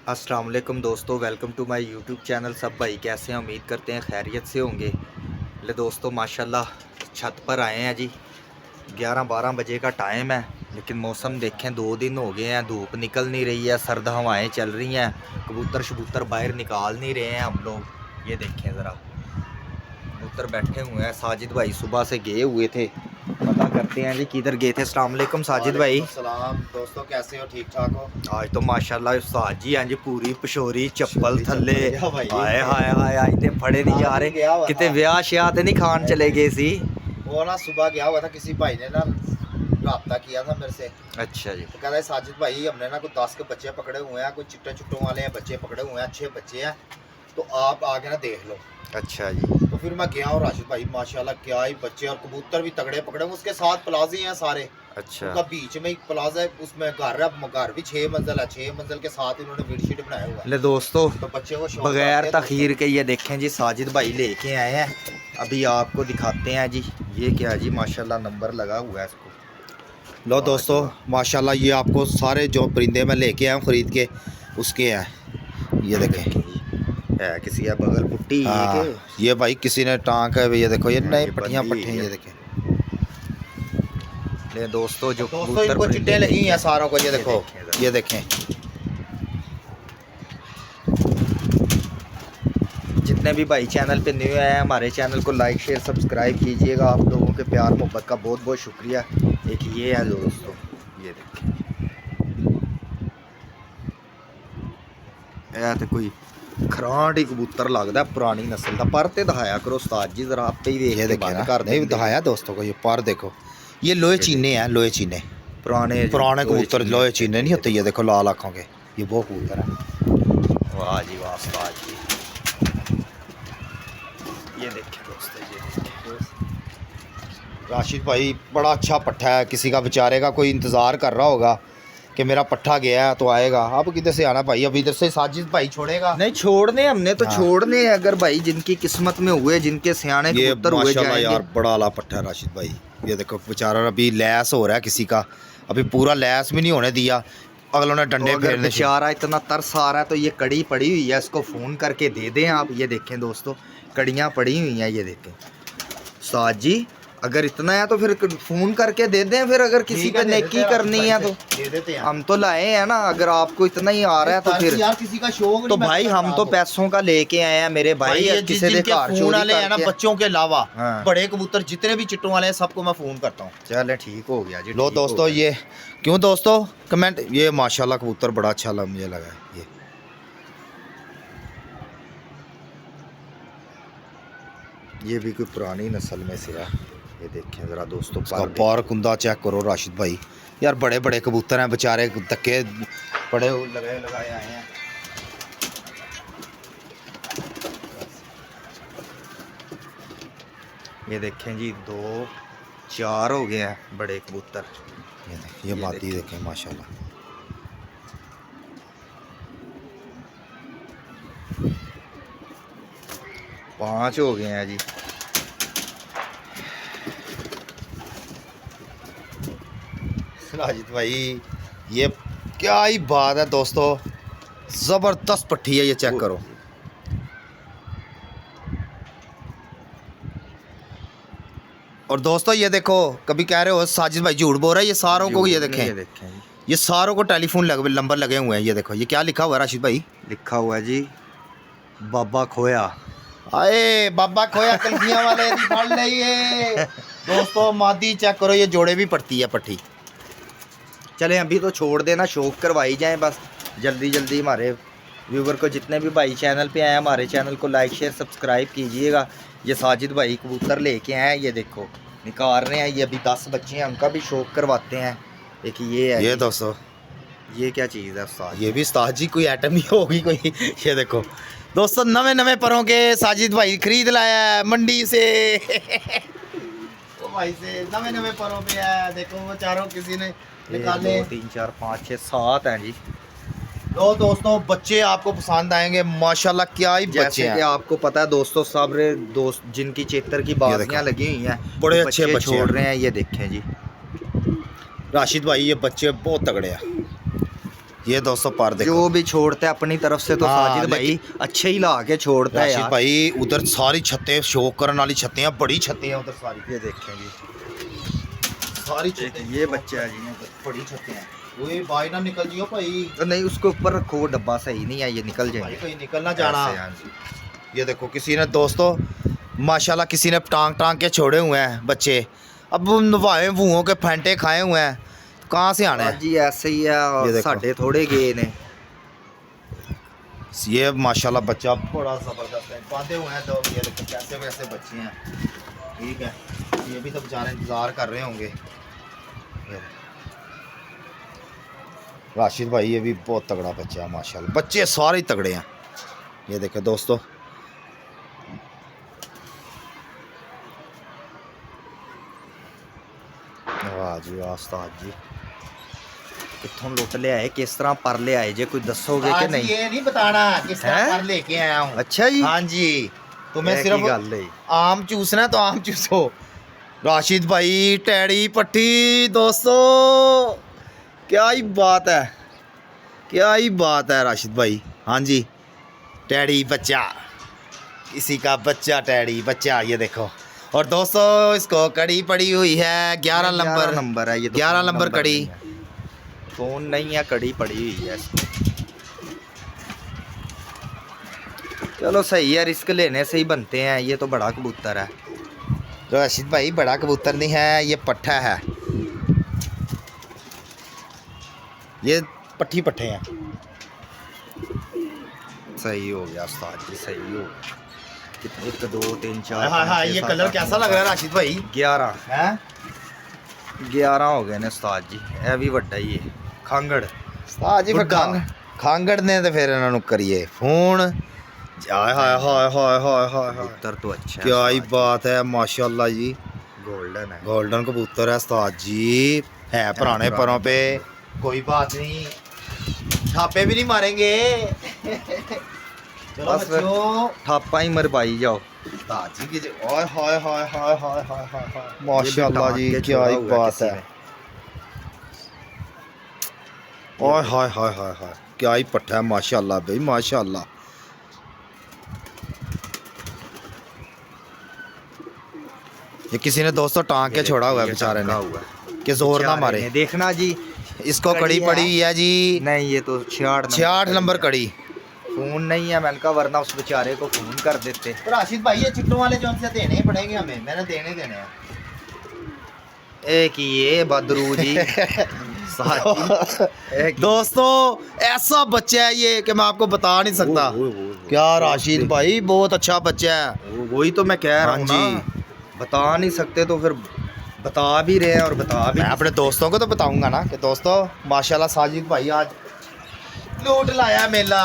अस्सलाम वालेकुम दोस्तों, welcome to my YouTube channel. सब भाई कैसे हैं? उम्मीद करते हैं खैरियत से होंगे। ले दोस्तों, माशाल्लाह छत पर आए हैं जी। 11-12 बजे का टाइम है, लेकिन मौसम देखें 2 दिन हो गए हैं, धूप निकल नहीं रही है, सर्द हवाएं चल रही हैं, कबूतर शबूतर बाहर निकाल नहीं रहे हैं हम लोग। ये देखें ज़रा, कबूतर बैठे हुए हैं। साजिद भाई सुबह से गए हुए थे, पता करते हैं जी किधर गए थे। अस्सलाम वालेकुम साजिद भाई। सलाम दोस्तों, कैसे हो? ठीक ठाक हो? आज तो माशाल्लाह उस्ताद जी हैं जी, पूरी पशोरी चप्पल थल्ले। भाई हाय हाय हाय, आज ते फड़े नहीं जा रहे। कितने ब्याह श्याह ते नहीं खान चले गए सी? वो ना सुबह गया हुआ था, किसी भाई ने ना राब्ता किया था मेरे से। अच्छा जी। तो कहता है साजिद भाई, हमने ना कुछ 10 के बच्चे पकड़े हुए हैं, कुछ चिट्टे चुट्टों वाले बच्चे पकड़े हुए हैं, अच्छे बच्चे हैं, तो आप आके ना देख लो। अच्छा जी। तो फिर मैं गया हूँ राशिद भाई, माशाल्लाह क्या ही बच्चे, और कबूतर भी तगड़े पकड़े हुए। उसके साथ प्लाजे हैं सारे। अच्छा। उनका बीच में एक प्लाजा है, उसमें घर भी 6 मंजिल है। 6 मंजिल के साथ इन्होंने बेडशीट बनाया हुआ है। ले दोस्तों, तो बच्चे को शौक बगैर आता है तखीर के ये देखें जी, साजिद भाई लेके आए हैं। अभी आपको दिखाते हैं जी। ये क्या जी, माशाल्लाह नंबर लगा हुआ है इसको। लो दोस्तों, माशाल्लाह ये आपको सारे जो परिंदे मैं लेके आया हूँ ख़रीद के, उसके हैं। ये देखें, है किसी का बगल पुट्टी है ये भाई किसी ने टांग है। ये देखो, ये नए ये पट्टियाँ बंदी पट्टे हैं। है। ये देखें ले दोस्तों, जो दोस्तों इनको चिट्टे लगी हैं सारों को। ये देखो, ये देखें। जितने भी भाई चैनल पे न्यू हैं, हमारे चैनल को लाइक शेयर सब्सक्राइब कीजिएगा। आप लोगों के प्यार मोहब्बत का बहुत बहुत शुक्रिया। एक ये है दोस्तों, ये देखिए, यह तो कोई खरांट ही कबूतर लगता है, पुरानी नस्ल का। पर ते दिखाया करो उस्ताद जी, जरा आप पे ही देख ये के देखें ना, कर नहीं दिखाया दोस्तों को। ये पर देखो, ये लोहे चीने हैं, लोहे चीने पुराने कबूतर। लोहे चीने नहीं होते। ये देखो लाल आँखों के, ये वो कबूतर है। वाह जी वाह उस्ताद जी। ये देखें दोस्तों, ये देखें। राशिद भाई बड़ा अच्छा पट्ठा है। किसी का बेचारे का कोई इंतज़ार कर रहा होगा कि मेरा पट्ठा गया है तो आएगा। अब किधर से आना भाई? अब इधर से साजिद भाई छोड़ेगा नहीं, छोड़ने हमने तो हाँ। छोड़ने हैं। अगर भाई जिनकी किस्मत में हुए, जिनके सियाने ये कबूतर हुए माशाल्लाह जाएंगे। यार बड़ा आला पट्ठा है राशिद भाई। ये देखो बेचारा अभी लैस हो रहा है किसी का, अभी पूरा लैस भी नहीं होने दिया, अगलों ने डंडे तो अगर फेरने शुरू। बेचारा इतना तरस आ रहा है तो ये कड़ी पड़ी हुई है, इसको फ़ोन करके दे दें आप। ये देखें दोस्तों, कड़ियाँ पड़ी हुई हैं। ये देखें साज जी, अगर इतना है तो फिर फ़ोन करके दे दें। फिर अगर किसी पे नेकी करनी है तो दे देते हैं। हम तो लाए हैं ना। अगर आपको इतना ही आ रहा है तो फिर यार किसी का शौक तो नहीं, भाई मैं हम तो खराब पैसों का लेके आए हैं मेरे भाई। ये किसी दे जिनके घर फोन वाले हैं ना, करके। बच्चों के अलावा हाँ। बड़े कबूतर जितने भी चिट्टों वाले हैं, सबको मैं फ़ोन करता हूँ। चले ठीक हो गया जी। लो ठीक हो दोस्तों, गया। ये क्यों दोस्तों कमेंट, ये माशाल्लाह कबूतर बड़ा अच्छा मुझे लगा है। ये भी कोई पुरानी नस्ल में से है। ये देखें ज़रा दोस्तों, इसका पार कुंदा चेक करो राशिद भाई। यार बड़े बड़े कबूतर हैं बेचारे, धक्के बड़े लगाए आए हैं। ये देखें जी, 2-4 हो गए हैं बड़े कबूतर। ये मादी देखें माशाल्लाह। पाँच हो गए हैं जी। राजिद भाई ये क्या ही बात है दोस्तों, ज़बरदस्त पट्टी है। ये चेक करो। और दोस्तों ये देखो, कभी कह रहे हो साजिद भाई झूठ बोल रहा है, ये सारों को ये देखें, ये सारों को टेलीफोन नंबर लगे हुए हैं। ये देखो, ये क्या लिखा हुआ है राशिद भाई? लिखा हुआ है जी, बाबा खोया। आए बाबा खोया कल्फियां वाले पढ़ रही है। दोस्तों मादी चेक करो, ये जोड़े भी पड़ती है पट्टी। चले अभी तो छोड़ देना, शौक करवाई जाए बस जल्दी जल्दी। हमारे व्यूवर को, जितने भी भाई चैनल पे आए, हमारे चैनल को लाइक शेयर सब्सक्राइब कीजिएगा। ये साजिद भाई कबूतर लेके आए हैं। ये देखो निकाल रहे हैं। ये अभी 10 बच्चे हैं, उनका भी शौक करवाते हैं। एक ये है, ये दोस्तों ये क्या चीज़ है उस्ताद? ये भी उस्ताद जी कोई आइटम ही होगी कोई। ये देखो दोस्तों, नवे परों के साजिद भाई खरीद लाया है मंडी से। ओ भाई से नवे परों पे है। देखो वो चारों किसी ने निकाले। 1 2 3 4 5 6 7 हैं जी। लो दोस्तों, बच्चे आपको पसंद आएंगे माशाल्लाह, क्या ही बच्चे जैसे कि हैं। आपको पता है दोस्तों, सब दोस्त जिनकी चेतर की बाजियां लगी हुई हैं, बड़े अच्छे बच्चे छोड़ रहे हैं। ये देखें जी राशिद भाई, ये बच्चे बहुत तगड़े हैं। ये दोस्तों पर देखो, जो भी छोड़ता है अपनी तरफ से तो हाँ, साजिद भाई अच्छे ही ला के छोड़ता है राशिद यार। भाई उधर सारी छतें शो करने वाली छतें हैं, बड़ी छतें हैं उधर सारी, ये देखें जी, सारी छतें, ये बच्चा है जी, बड़ी छतें हैं। ओए भाई ना निकल जियो भाई, तो नहीं उसके ऊपर रखो, डब्बा सही नहीं है, ये निकल भाई जाएंगे कहीं निकल ना जाना। ऐसे, हाँ जी। ये देखो किसी ने दोस्तों माशाल्लाह किसी ने टांग टांग के छोड़े हुए हैं बच्चे, अब नवाए भूओं के फैंटे खाए हुए हैं, कहाँ से आना हाँ है। जी ऐसे ही है, ये और देखो। साढ़े थोड़े गए ने। ये माशाल्लाह बच्चा बड़ा ज़बरदस्त है, बांधे हुए हैं तो ये देखो कैसे वैसे बच्चे हैं, ठीक है। ये भी तो बेचारे इंतज़ार कर रहे होंगे। ये राशिद भाई ये भी बहुत तगड़ा बच्चा है माशाल्लाह, बच्चे सारे ही तगड़े हैं। ये देखो दोस्तों, वाह जी वाह उस्ताद जी, कित्थों लुट ले आए, किस तरह पर ले आए जे, कोई दसोगे कि नहीं? ये नहीं बताना किस हैं? तरह पर लेके आया हूँ। अच्छा जी, हाँ जी, तुम्हें ये सिर्फ की गल है। आम चूसना है तो आम चूसो। राशिद भाई टैडी पट्टी दोस्तों, क्या ही बात है, क्या ही बात है राशिद भाई। हाँ जी, टैडी बच्चा, किसी का बच्चा टैडी बच्चा, ये देखो। और दोस्तों इसको कड़ी पड़ी हुई है 11 नंबर है ये, 11 नंबर कड़ी, फोन नहीं है, कड़ी पड़ी हुई है इसको। चलो सही है, रिस्क लेने से ही बनते हैं। ये तो बड़ा कबूतर है राशिद भाई, बड़ा कबूतर नहीं है, ये पट्ठा है, ये पट्ठी पट्ठे हैं। सही हो गया उस्ताद जी, सही हो गया। कितने, 1 2 3 4 हाँ हाँ, ये कलर कैसा लग रहा है राशिद भाई? 11 हैं 11 हो गए ने उस्ताद जी। ਇਹ ਵੀ ਵੱਡਾ ਹੀ ਹੈ ਖਾਂਗੜ। ਉਸਤਾਦ ਜੀ ਫਿਰ ਖਾਂਗੜ ਨੇ ਤੇ ਫਿਰ ਇਹਨਾਂ ਨੂੰ ਕਰੀਏ ਫੋਨ। ਹਾਏ ਹਾਏ ਹਾਏ ਹਾਏ ਹਾਏ ਹਾਏ कबूतर तो अच्छा है, क्या ही उस्ताद बात है माशाल्लाह जी, जी। गोल्डन है। गोल्डन कबूतर है उस्ताद जी, है पुराने परों पे, कोई बात नहीं, छापे भी नहीं मारेंगे। चलो बस बच्चों, थापा ही मरवाई जाओ। उस्ताद जी की ओए हाय हाय हाय हाय हाय हाय माशाल्लाह जी, ये भी क्या ही टांग के बात छोड़ा है। हुआ ओए हाय हाय हाय हाय, क्या ही पट्टा है माशाल्लाह भाई माशाल्लाह। ये किसी ने दोस्तों टांग के छोड़ा हुआ है बेचारे ने, कि जोर ना मारे। देखना जी, इसको कड़ी पड़ी हुई है जी, नहीं ये तो 66 नंबर कड़ी। फोन नहीं है मैंने कहा, वरना उस बेचारे को फोन कर देते। राशिद भाई ये चिट्टों वाले जो हमसे देने पड़ेंगे हमें, मैंने देने हैं। एक ये बदरू जी दोस्तों ऐसा बच्चा है ये कि मैं आपको बता नहीं सकता। क्या राशिद भाई बहुत अच्छा बच्चा है। वही तो मैं कह रहा हूँ हाँ ना, बता नहीं सकते तो फिर बता भी रहे हैं, और बता भी मैं अपने दोस्तों को तो बताऊंगा ना कि दोस्तों माशाल्लाह साजिद भाई आज लूट लाया मेला।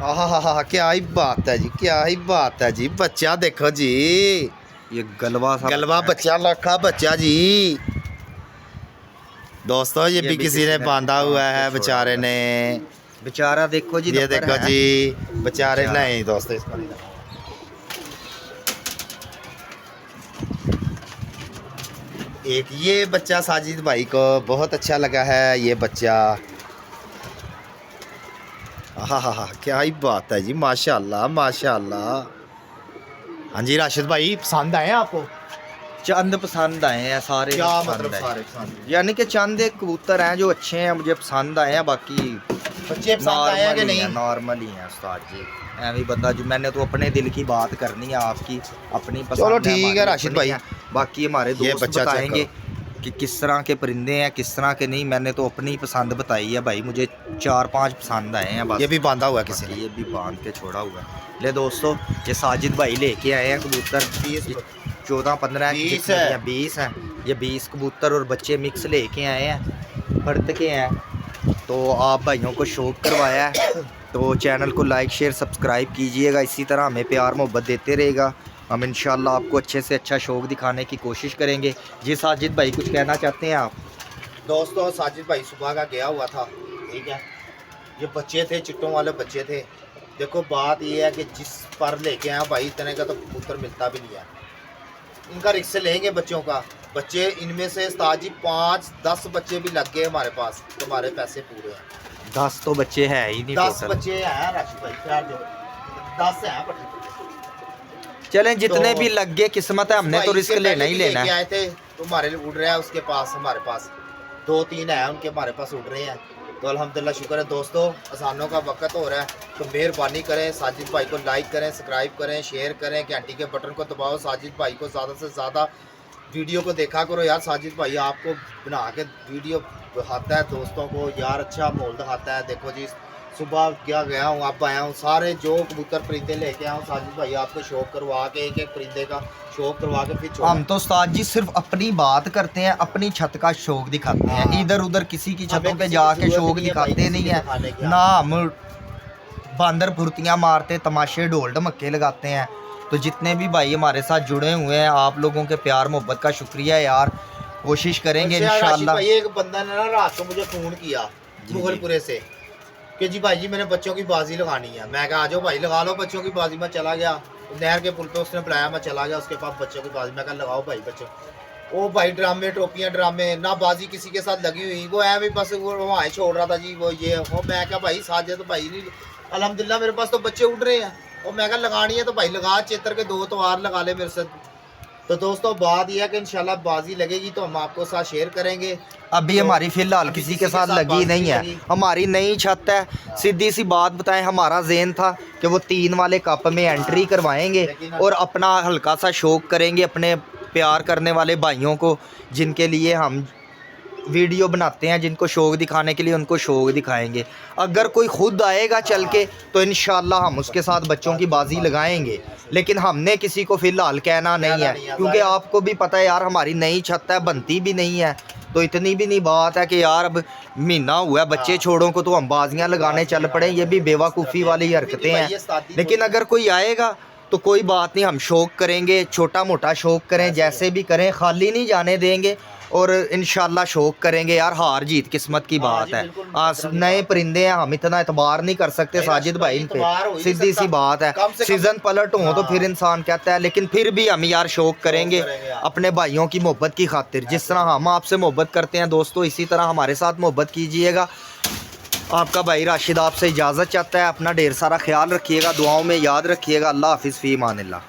आहा क्या ही बात है जी, क्या ही बात है जी। बच्चा देखो जी, ये गलवा सा गलवा बच्चा, लखा बच्चा जी। दोस्तों ये भी किसी ने बांधा हुआ है बेचारे ने, बेचारा देखो जी, ये देखो है। जी बेचारे। नहीं दोस्तों इसको नहीं लगा। एक ये बच्चा साजिद भाई को बहुत अच्छा लगा है, ये बच्चा। हाँ क्या ही बात है जी, माशाल्लाह माशाल्लाह। हाँ जी राशिद भाई पसंद आए आपको? चंद पसंद आए हैं सारे। क्या पसंद मतलब आए। सारे पसंद? यानी कि चंद एक कबूतर हैं जो अच्छे हैं, मुझे पसंद आए हैं, बाकी बच्चे पसंद आए हैं कि नहीं? नॉर्मल ही हैं उस्ताद जी। ऐਵੇਂ बंदा जो, मैंने तो अपने दिल की बात करनी है, आपकी अपनी पसंद चलो है, ठीक है हमारी राशिद अपनी भाई। है। बाकी हमारे ये दोस्त बच्चा चेक बताएंगे कि किस तरह के परिंदे हैं, किस तरह के नहीं। मैंने तो अपनी पसंद बताई है भाई, मुझे 4-5 पसंद आए हैं बस। ये भी बांधा हुआ है किसी ने? ये भी बांध के छोड़ा हुआ है। ले दोस्तों, ये साजिद भाई लेके आए हैं कबूतर 14-15 20 है। 20 हैं। ये 20 कबूतर और बच्चे मिक्स लेके आए हैं, बढ़त के हैं। तो आप भाइयों को शौक करवाया है, तो चैनल को लाइक शेयर सब्सक्राइब कीजिएगा। इसी तरह हमें प्यार मोहब्बत देते रहेगा। हम इंशाल्लाह आपको अच्छे से अच्छा शौक दिखाने की कोशिश करेंगे। जी साजिद भाई कुछ कहना चाहते हैं आप? दोस्तों साजिद भाई सुबह का गया हुआ था, ठीक है। ये बच्चे थे, चिट्टों वाले बच्चे थे। देखो बात ये है कि जिस पर लेके आया भाई, इतने का तो कबूतर मिलता भी नहीं है। इनका रिक्स लेंगे बच्चों का, बच्चे इनमें से उस्ताद जी 5-10 बच्चे भी लग गए हमारे पास, तुम्हारे पैसे पूरे हैं। 10 तो बच्चे हैं ही नहीं 10 टोटल। बच्चे हैं राशिद भाई, खैर जो 10 हैं पट्टी। चलें जितने तो भी लग गए किस्मत है, हमने तो भाई रिस्क इसके लेना ही पहले भी लेना लेके है। आए थे, तुम्हारे लिए उड़ रहा है उसके पास, हमारे पास 2-3 हैं उनके हमारे पास उड़ रहे हैं। तो अल्हम्दुलिल्लाह शुक्र है दोस्तों, अजानों का वक्त हो रहा है, तो मेहरबानी करें साजिद भाई को लाइक करें, सब्सक्राइब करें, शेयर करें, घंटी के बटन को दबाओ। साजिद भाई को ज़्यादा से ज़्यादा वीडियो को देखा करो यार। साजिद भाई आपको बना के वीडियो दिखाता है दोस्तों को यार, अच्छा माहौल दिखाता है। देखो जी सुबह क्या गया हूँ, अब आया हूँ, सारे जो कबूतर परिंदे लेके आया हूँ साजिद भाई आपको शौक करवा के, एक एक परिंदे का शौक करवा के फिर छोड़। हम तो उस्ताद जी सिर्फ अपनी बात करते हैं, अपनी छत का शौक दिखाते हैं, हाँ। इधर उधर किसी की छतों हमें पे किसी की जाके जरूरत शौक नहीं है भाई, दिखाते किसी नहीं के है दिखाने की। ना। हम बांदर फुर्तियाँ मारते, तमाशे ढोल ढमक्के लगाते हैं। तो जितने भी भाई हमारे साथ जुड़े हुए हैं, आप लोगों के प्यार मोहब्बत का शुक्रिया यार। कोशिश करेंगे अच्छा, राशिद इंशाल्लाह। भाई एक बंदा ने ना रात को मुझे फ़ोन किया जी, मुगलपुरे से कि जी भाई जी मैंने बच्चों की बाजी लगानी है। मैं कहा आ जाओ भाई लगा लो बच्चों की बाजी। मैं चला गया नहर के पुल पे, उसने बुलाया, मैं चला गया उसके पास बच्चों की बाजी। मैं कहा लगाओ भाई बच्चों। ओ भाई ड्रामे टोपियां ड्रामे ना, बाजी किसी के साथ लगी हुई, वो है भी बस वो वहाँ छोड़ रहा था जी वो ये वो। मैं क्या भाई साजे तो भाई नहीं, अल्हम्दुलिल्लाह मेरे पास तो बच्चे उड़ रहे हैं। और मैं कहा लगानी है तो भाई लगा, चेतर के 2 तो लगा ले मेरे से। तो दोस्तों बात यह है कि इंशाल्लाह बाजी लगेगी तो हम आपको साथ शेयर करेंगे। अभी तो हमारी फिलहाल अभी किसी के साथ लगी बाजी नहीं है, लगी। हमारी नई छत है। सीधी सी बात बताएं, हमारा ज़ेन था कि वो 3 वाले कप में एंट्री करवाएंगे लेकिन और अपना हल्का सा शौक करेंगे अपने प्यार करने वाले भाइयों को, जिनके लिए हम वीडियो बनाते हैं, जिनको शौक दिखाने के लिए उनको शौक दिखाएंगे। अगर कोई खुद आएगा चल के तो इंशाल्लाह हम उसके साथ बच्चों की बाजी लगाएंगे, लेकिन हमने किसी को फ़िलहाल कहना नहीं है, क्योंकि आपको भी पता है यार हमारी नई छत है, बनती भी नहीं है। तो इतनी भी नहीं बात है कि यार अब महीना हुआ है बच्चे छोड़ों को तो हम बाजियाँ लगाने चल पड़े, ये भी बेवकूफ़ी वाली हरकतें हैं। लेकिन अगर कोई आएगा तो कोई बात नहीं, हम शौक करेंगे, छोटा मोटा शौक करें, जैसे भी करें, खाली नहीं जाने देंगे और इंशाल्लाह शौक करेंगे यार। हार जीत किस्मत की बात है। आज नए परिंदे हैं, हम इतना एतबार नहीं कर सकते साजिद भाई इन पे, सीधी सी बात है। सीज़न पलट हो तो फिर इंसान कहता है, लेकिन फिर भी हम यार शौक करेंगे अपने भाइयों की मोहब्बत की खातिर। जिस तरह हम आपसे मोहब्बत करते हैं दोस्तों, इसी तरह हमारे साथ मोहब्बत कीजिएगा। आपका भाई राशिद आपसे इजाज़त चाहता है। अपना ढेर सारा ख्याल रखिएगा, दुआओं में याद रखिएगा। अल्लाह हाफिज़, फ़ी अमानिल्लाह।